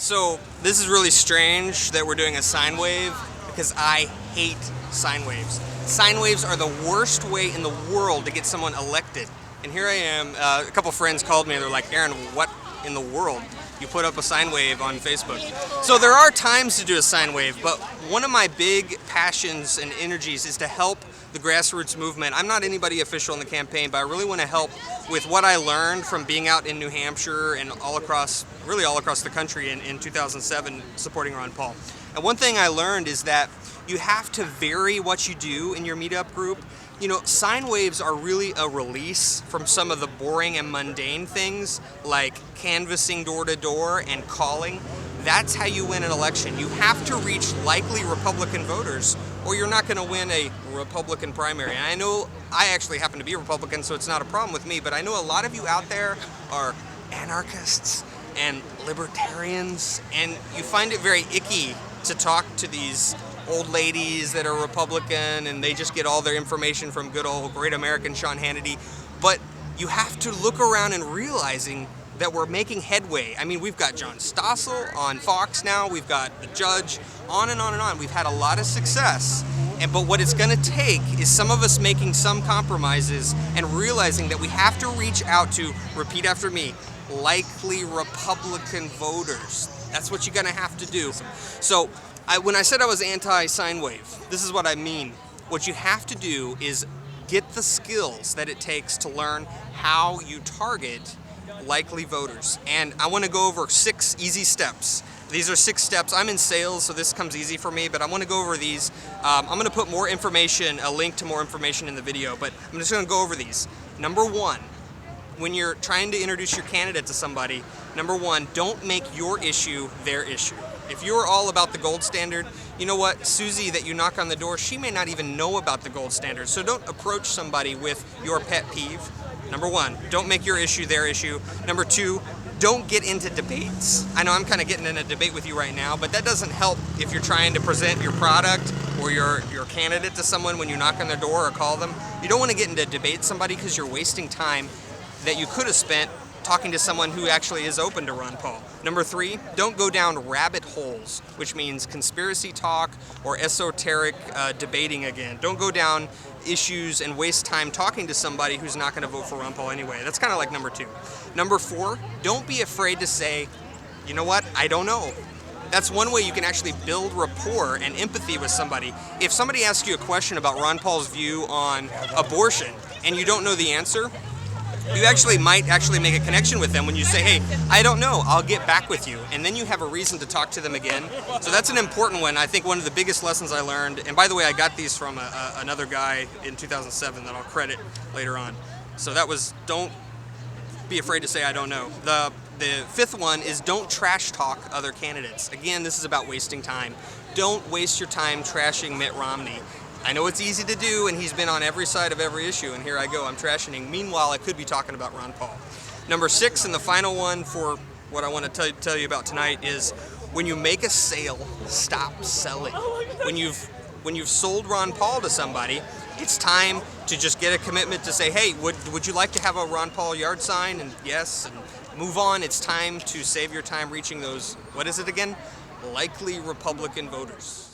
So this is really strange that we're doing a sine wave because I hate sine waves. Sine waves are the worst way in the world to get someone elected. And here I am, a couple friends called me and they're like, Aaron, what in the world? You put up a sine wave on Facebook. So there are times to do a sine wave, but one of my big passions and energies is to help the grassroots movement. I'm not anybody official in the campaign, but I really want to help with what I learned from being out in New Hampshire and all across the country in 2007 supporting Ron Paul. And one thing I learned is that you have to vary what you do in your meetup group. You know, sine waves are really a release from some of the boring and mundane things like canvassing door to door and calling. That's how you win an election. You have to reach likely Republican voters or you're not going to win a Republican primary. And I know I actually happen to be a Republican, so it's not a problem with me, but I know a lot of you out there are anarchists and libertarians, and you find it very icky to talk to these old ladies that are Republican and they just get all their information from good old great American Sean Hannity. But you have to look around and realizing that we're making headway. I mean, we've got John Stossel on Fox now, we've got the Judge, on and on and on. We've had a lot of success, but what it's gonna take is some of us making some compromises and realizing that we have to reach out to, repeat after me, likely Republican voters. That's what you're gonna have to do. So when I said I was anti-sine wave, this is what I mean. What you have to do is get the skills that it takes to learn how you target likely voters. And I want to go over 6 easy steps. These are 6 steps. I'm in sales, so this comes easy for me, but I want to go over these. I'm going to put more information, a link to more information in the video, but I'm just going to go over these. Number 1, when you're trying to introduce your candidate to somebody, number 1, don't make your issue their issue. If you're all about the gold standard, you know what, Susie that you knock on the door, she may not even know about the gold standard. So don't approach somebody with your pet peeve. Number 1, don't make your issue their issue. Number 2, don't get into debates. I know I'm kind of getting in a debate with you right now, but that doesn't help if you're trying to present your product or your candidate to someone when you knock on their door or call them. You don't want to get into a debate with somebody because you're wasting time that you could have spent talking to someone who actually is open to Ron Paul. Number 3, don't go down rabbit holes, which means conspiracy talk or esoteric debating again. Don't go down issues and waste time talking to somebody who's not going to vote for Ron Paul anyway. That's kind of like number 2. Number 4, don't be afraid to say, you know what, I don't know. That's one way you can actually build rapport and empathy with somebody. If somebody asks you a question about Ron Paul's view on abortion and you don't know the answer, you might make a connection with them when you say, hey, I don't know, I'll get back with you. And then you have a reason to talk to them again. So that's an important one. I think one of the biggest lessons I learned, and by the way, I got these from another guy in 2007 that I'll credit later on. So that was, don't be afraid to say I don't know. The 5th one is don't trash talk other candidates. Again, this is about wasting time. Don't waste your time trashing Mitt Romney. I know it's easy to do, and he's been on every side of every issue, and here I go, I'm trashing him. Meanwhile, I could be talking about Ron Paul. Number 6, and the final one for what I want to tell you about tonight is when you make a sale, stop selling. When you've sold Ron Paul to somebody, it's time to just get a commitment to say, hey, would you like to have a Ron Paul yard sign? And yes, and move on. It's time to save your time reaching those, what is it again? Likely Republican voters.